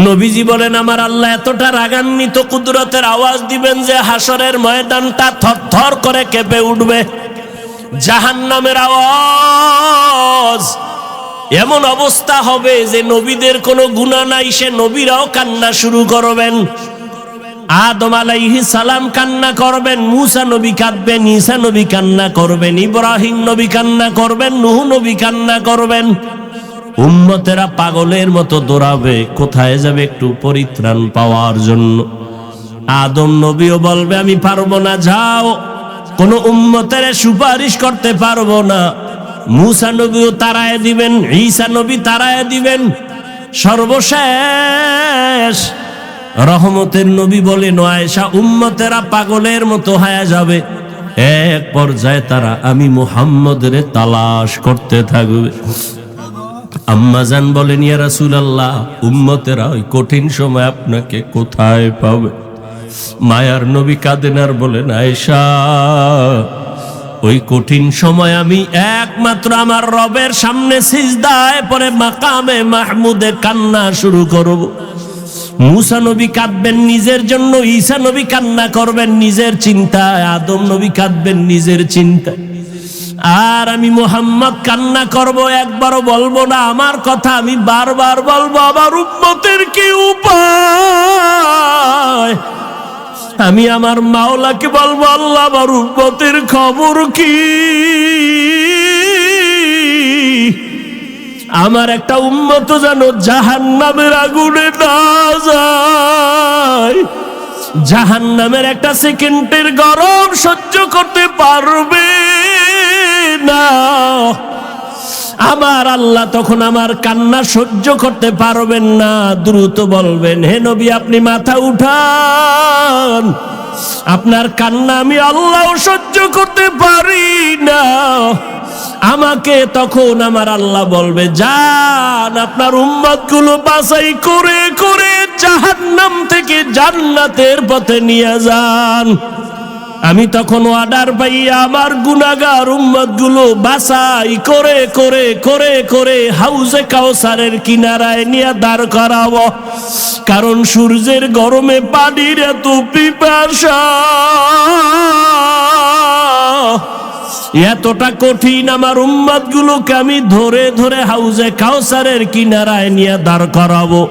নবীজি বলেন, আমার আল্লাহ এতটা রাগান্বিত কুদরতের আওয়াজ দিবেন যে হাসরের ময়দানটা থরথর করে কেঁপে উঠবে। জাহান্নামের আওয়াজ, এমন অবস্থা হবে যে নবীদের কোনো গুনাহ নাই, সে নবীরাও কান্না শুরু করবেন। আদম আলাইহিস সালাম কান্না করবেন, মূসা নবী কাঁদবেন, ঈসা নবী কান্না করবেন, ইব্রাহিম নবী কান্না করবেন, নূহ নবী কান্না করবেন। উম্মতেরা পাগলের মতো দৌড়াবে, কোথায় যাবে একটু পরিত্রাণ পাওয়ার জন্য। আদম নবীও বলবে, আমি পারবো না, যাও, কোন উম্মতের সুপারিশ করতে পারবো না। মূসা নবীও তাড়ায় দিবেন, ঈসা নবী তাড়ায় দিবেন। সর্বশেষ রহমতের নবী বলেন, আয়েশা, উম্মতেরা পাগলের মতো হয়ে যাবে। এক পর্যায়ে তারা আমি মুহাম্মদের তালাশ করতে থাকবে। আম্মা জান বলেন, ইয়া রাসূলুল্লাহ, উম্মতেরা ওই কঠিন সময় আপনাকে কোথায় পাবে? মায়ার নবী কাঁদেন আর বলেন, আয়েশা, ওই কঠিন সময় আমি একমাত্র আমার রবের সামনে সিজদায় পড়ে মাকামে মাহমুদে কান্না শুরু করব। মূসা নবী কাঁদবেন নিজের জন্য, ঈসা নবী কান্না করবেন নিজের চিন্তায়, আদম নবী কাঁদবেন নিজের চিন্তায়, আর আমি মুহাম্মদ কান্না করব, একবারও বলবো না আমার কথা, আমি বারবার বলবো, আমার উম্মতের কি উপায়? আমি আমার মাওলাকে বলবো, আল্লাহ, আমার উম্মতের খবর কি? আমার একটা উম্মত যেন জাহান্নামের আগুনে না যায়, জাহান্নামের একটা সেকেন্ডের গরম সহ্য করতে পারবে না। আমার আল্লাহ তখন আমার কান্না সহ্য করতে পারবেন না, দ্রুত বলবেন, হে নবী, আপনি মাথা উঠান, আপনার কান্না আমি আল্লাহ সহ্য করতে পারি না। আমাকে তখন আমার আল্লাহ বলবে, যান, আপনার উম্মতগুলো বাছাই করে করে জাহান্নাম থেকে জান্নাতের পথে নিয়ে যান। আমি তখন অর্ডার পাইয়া আমার গুনাহগার উম্মতগুলো বাছাই করে করে করে করে হাউজে কাউসারের কিনারায় নিয়ে দাঁড় করাবো, কারণ সূর্যের গরমে পানির এত পিপাসা, এতটা কঠিন, আমার উম্মতগুলোকে আমি ধরে ধরে হাউজে কাউসারের কিনারায় নিয়ে দাঁড় করাবো।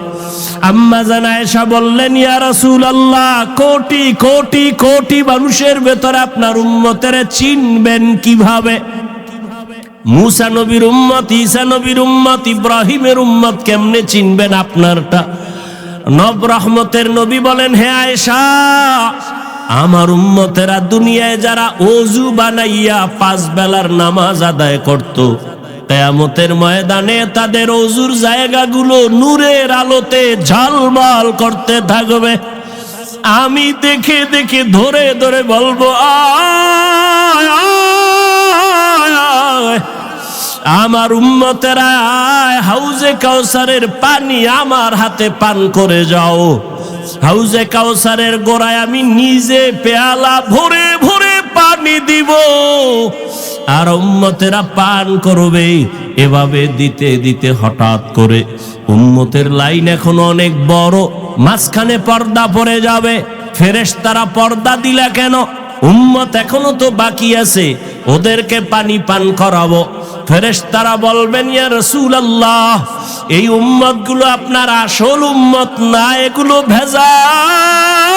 আম্মা জান আয়েশা বললেন, ইয়া রাসূলুল্লাহ, কোটি কোটি কোটি মানুষের ভেতরে আপনার উম্মতের চিনবেন কিভাবে? মূসা নবীর উম্মত, ঈসা নবীর উম্মত, ইব্রাহিমের উম্মত কেমনে চিনবেন আপনারটা? নব রহমতের নবী বলেন, হে আয়েশা, আমার উম্মতেরা দুনিয়ায় যারা ওযু বানাইয়া 5 বেলার নামাজ আদায় করত, কিয়ামতের ময়দানে তাদের ওযুর জায়গাগুলো নূরের আলোতে ঝলমল করতে থাকবে। আমি দেখে দেখে ধরে ধরে বলবো, আয় আয় আয়, আমার উম্মতেরা আয়, হাউজে কাউসারের পানি আমার হাতে পান করে যাও। হাউজে কাউসারের গোড়ায় আমি নিজে পেয়ালা ভরে ভরে পানি দিব, আর উম্মতেরা পান করবে। এভাবে দিতে দিতে হঠাৎ করে উম্মতের লাইন এখন অনেক বড়, মাঝখানে পর্দা পড়ে যাবে। ফেরেশতারা পর্দা দিলা কেন? উম্মত এখনো তো বাকি আছে, ওদেরকে পানি পান করাবো। ফেরেশতারা বলবেন, ইয়া রাসূলুল্লাহ, এই উম্মতগুলো আপনার আসল উম্মত না, এগুলো ভেজাল।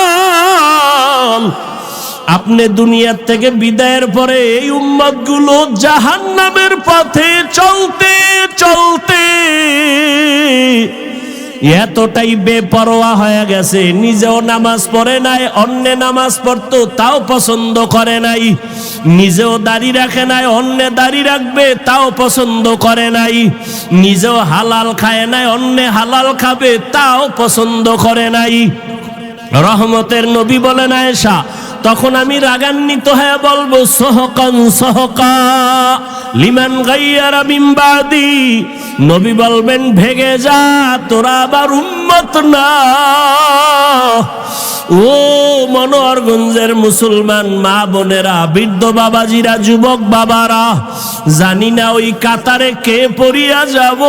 আপনি দুনিয়ার থেকে বিদায়ের পরে এই উম্মতগুলো জাহান্নামের পথে চলতে চলতে এতটাই বেপরোয়া হয়ে গেছে, নিজেও নামাজ পড়ে নাই, অন্যে নামাজ পড়তো তাও পছন্দ করে নাই, নিজেও দাড়ি রাখে নাই, অন্যে দাড়ি রাখবে তাও পছন্দ করে নাই, নিজেও হালাল খায় নাই, অন্যে হালাল খাবে তাও পছন্দ করে নাই। রহমতের নবী বলেন আয়েশা, তখন আমি রাগান্বিত হয়ে বলবো সহকান সহকা লিমান গাইয়ারা মিন বাদি। নবী বলবেন ভেগে যা, তোরা আবার উম্মত না। ও মনোহরগঞ্জের মুসলমান মা বোনেরা, বৃদ্ধ বাবাজিরা, যুবক বাবারা, জানি না ওই কাতারে কে পড়িয়া যাব।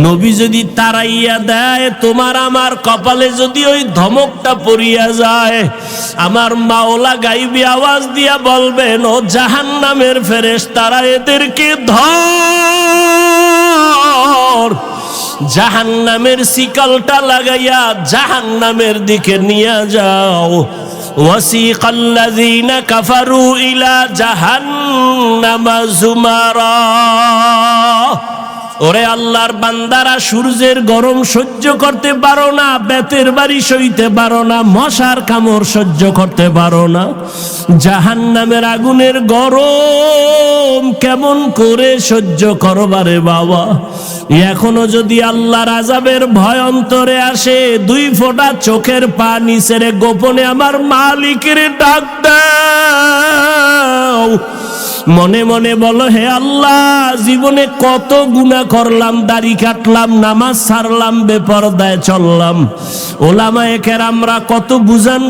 নবী যদি তাড়াইয়া দেয়, তোমার আমার কপালে যদি ওই ধমকটা পড়িয়া যায়, আমার মাওলা গাইবি আওয়াজ দিয়া বলবেন, ও জাহান্নামের ফেরেশতারা, এদেরকে ধর, জাহান্নামের শিকলটা লাগাইয়া জাহান্নামের দিকে নিয়ে যাও। ওয়াসিকাল্লাযীনা কাফারু ইলা জাহান্নামা যুমারা। ওরে আল্লাহর বান্দারা, সূর্যের গরম সহ্য করতে পারো না, বেতের বাড়ি সইতে পারো না, মশার কামড় সহ্য করতে পারো না, জাহান্নামের আগুনের গরম কেমন করে সহ্য করবারে বাবা। এখনো যদি আল্লাহর আযাবের ভয় অন্তরে আসে, 2 ফোঁটা চোখের পানি ছেড়ে গোপনে আমার মালিকের ডাক দাও। মনে মনে বলো, হে আল্লাহ, জীবনে কত গুনাহ করলাম, দাড়ি কাটলাম, নামাজ ছাড়লাম, বেপরদায় চললাম, ওলামায়ে কেরামরা কত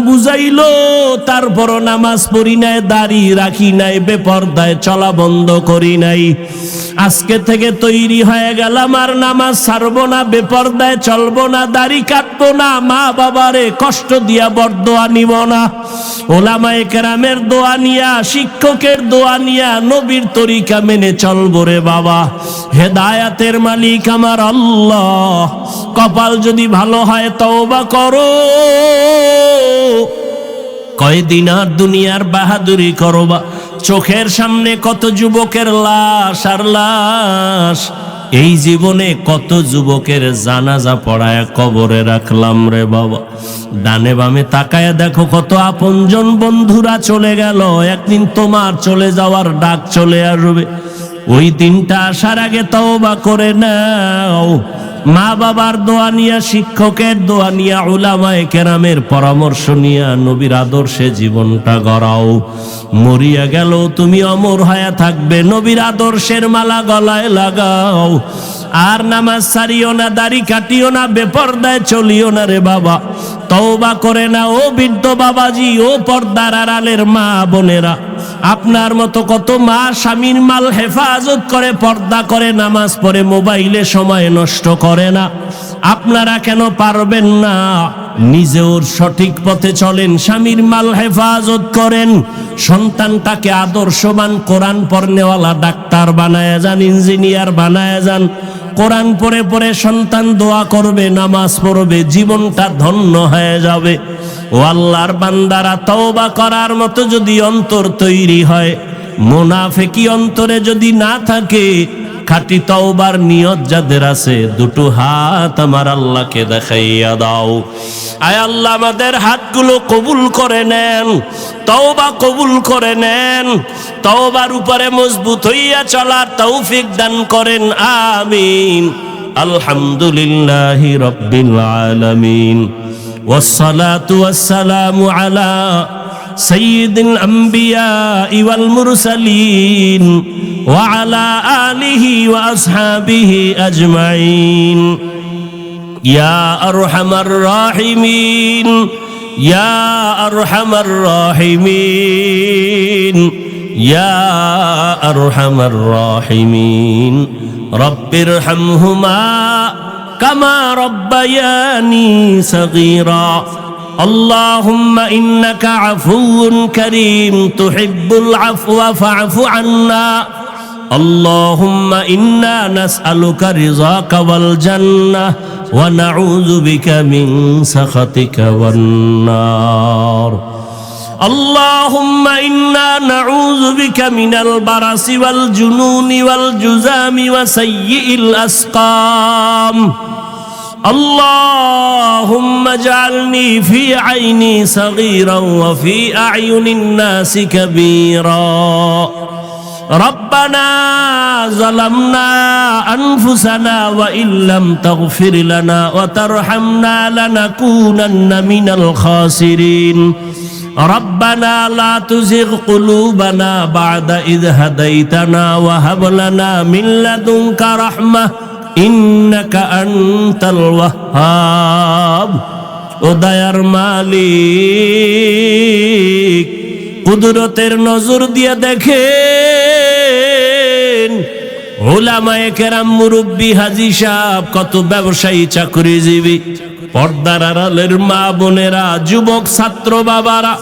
বুঝাইলো, তারপরও নামাজ পড়ি নাই, দাড়ি রাখি নাই, বেপরদায় চলা বন্ধ করি নাই। আজকে থেকে তৈরি হয়ে গেলাম, আর নামাজ ছাড়বো না, বেপরদায় চলবো না, দাড়ি কাটবো না, মা বাবারে কষ্ট দিয়া বরদোয়া নিব না, ওলামায়ে কেরামের দোয়া নিয়া, শিক্ষকের দোয়া নিয়া, নবীর তরিকা মেনে চলবো রে বাবা। হেদায়াতের মালিক আমার আল্লাহ। কপাল যদি ভালো হয় তওবা করো, কয়দিন আর দুনিয়ার বাহাদুরি করবা। চোখের সামনে কত যুবকের লাশ আর লাশ, এই জীবনে কত যুবকের জানাজা পড়ায় কবরে রাখলাম রে বাবা। ডানে বামে তাকায় দেখো, কত আপনজন বন্ধুরা চলে গেল, একদিন তোমার চলে যাওয়ার ডাক চলে আসবে। ওই দিনটা আসার আগে তওবা করে নাও। মা বাবার দোয়া নিয়া, শিক্ষকের দোয়া নিয়া, উলামায়ে কেরামের পরামর্শ নিয়া নবীর আদর্শে জীবনটা গড়াও। মরিয়া গেল তুমি অমর হয়ে থাকবে, নবীর আদর্শের মালা গলায় লাগাও। আর নামাজ ছাড়িও না, দাড়ি কাটিও না, বেপরদায় চলিও না রে বাবা। তওবা করে না ও বৃদ্ধ বাবাজি, ও পর্দার আড়ালের মা বোনেরা। আপনার মতো কত মা স্বামীর মাল হেফাজত করে, পর্দা করে, নামাজ পড়ে, মোবাইলে সময় নষ্ট করে না। আপনারা কেন পারবেন না? নিজেও সঠিক পথে চলেন, স্বামীর মাল হেফাজত করেন, সন্তানটাকে আদর্শবান কোরআন পড়নেওয়ালা ডাক্তার বানায় যান, ইঞ্জিনিয়ার বানায় যান। কোরআন পড়ে পড়ে সন্তান দোয়া করবে, নামাজ পড়বে, জীবনটা ধন্য হয়ে যাবে। ও আল্লাহর বান্দারা, তওবা করার মতো যদি অন্তর তৈরি হয়, মুনাফিকি অন্তরে যদি না থাকে, খাঁটি তওবার নিয়ত যাদের আছে, 2টো হাত আমার আল্লাহকে দেখাইয়া দাও। আয় আল্লাহ, আমাদের হাতগুলো কবুল করে নেন, তওবা কবুল করে নেন, তওবার উপরে মজবুত হইয়া চলার তৌফিক দান করেন, আমিন। আলহামদুলিল্লাহি রাব্বিল আলামিন, والصلاة والسلام على سيد الأنبياء والمرسلين وعلى آله وأصحابه أجمعين يا أرحم الراحمين يا أرحم الراحمين يا أرحم الراحمين رب ارحمهما كما ربياني صغيرا اللهم إنك عفو كريم تحب العفو فاعف عنا اللهم إنا نسألك رضاك والجنة ونعوذ بك من سخطك والنار اللهم إنا نعوذ بك من البرص والجنون والجذام وسيء الأسقام اللهم اجعلني في عيني صغيرا وفي أعين الناس كبيرا ربنا ظلمنا أنفسنا وإن لم تغفر لنا وترحمنا لنكونن من الخاسرين ربنا لا تزغ قلوبنا بعد إذ هديتنا وهب لنا من لدنك رحمة إنك أنت الوهاب ও দয়ার মালিক কুদরতের নজর দিয়ে দেখেন উলামায়ে কেরাম মুরব্বি হাজী সাহেব কত ব্যবসায়ী চাকরিজীবী পর্দার আড়ালের মা বোনেরা যুবক ছাত্র বাবারা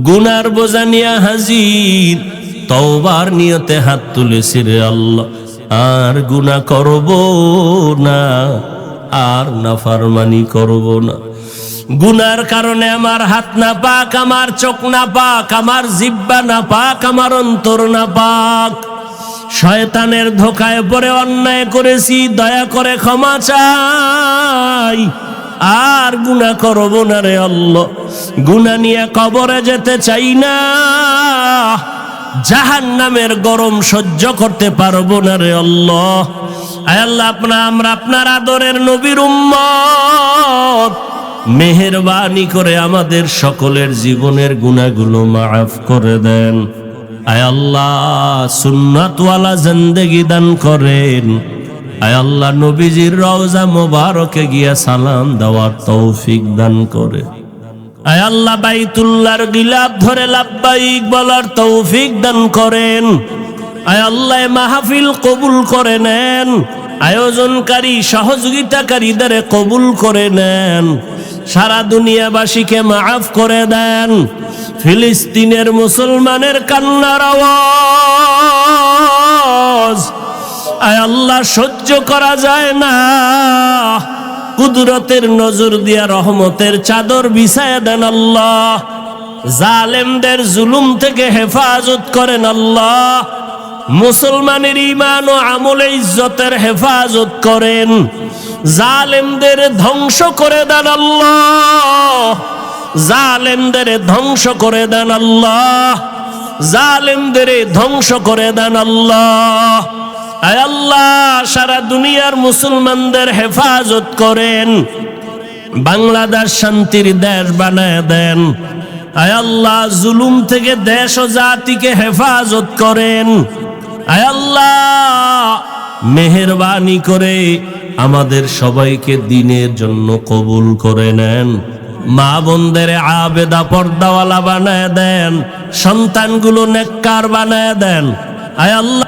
গুনার বোঝা নিয়ে হাজির তওবার নিয়তে হাত তুলেছি রে আল্লাহ আর গুনাহ করব না আর নাফরমানি করব না গুনার কারণে আমার হাত না পাক আমার চোখ না পাক আমার জিহ্বা না পাক আমার অন্তর না পাক শয়তানের ধোঁকায় পড়ে অন্যায় করেছি দয়া করে ক্ষমা চাই আর গুনাহ করব না রে আল্লাহ গুনাহ নিয়ে কবরে যেতে চাই না জাহান্নামের গরম সহ্য করতে পারবো না রে আল্লাহ আয় আল্লাহ আমরা আপনার আদরের নবীর উম্মত মেহেরবানি করে আমাদের সকলের জীবনের গুনাহগুলো মাফ করে দেন আয় আল্লাহ সুন্নাতওয়ালা জিন্দেগি দান করেন আয় আল্লাহ নবীজির রওজা মোবারকে গিয়া সালাম দেওয়ার তৌফিক দান করে আয় আল্লাহ বাইতুল্লাহর গিলাফ ধরে লাব্বাইক বলার তৌফিক দান করেন আয় আল্লাহ মাহফিল কবুল করে নেন আয়োজনকারী সহযোগিতাকারীদের কবুল করে নেন সারা দুনিয়াবাসীকে মাফ করে দেন ফিলিস্তিনের মুসলমানের কান্নার আওয়াজ আয় আল্লাহ সহ্য করা যায় না কুদরতের নজর দিয়া রহমতের চাদর বিছায়া দেন আল্লাহ জালেমদের জুলুম থেকে হেফাজত করেন আল্লাহ মুসলমানের ঈমান ও আমলে ইজ্জতের হেফাজত করেন জালেমদের ধ্বংস করে দেন আল্লাহ জালেমদের ধ্বংস করে দেন আল্লাহ জালেমদের ধ্বংস করে দেন আল্লাহ আয় আল্লাহ সারা দুনিয়ার মুসলমানদের হেফাজত করেন বাংলাদেশ শান্তির দেশ বানায় দেন আয় আল্লাহ জুলুম থেকে দেশ ও জাতিকে হেফাজত করেন আয় আল্লাহ মেহেরবানি করে আমাদের সবাইকে দিনের জন্য কবুল করে নেন মা বোনদের আবেদা পর্দাওয়ালা বানায় দেন সন্তানগুলো নেককার বানায় দেন আয় আল্লাহ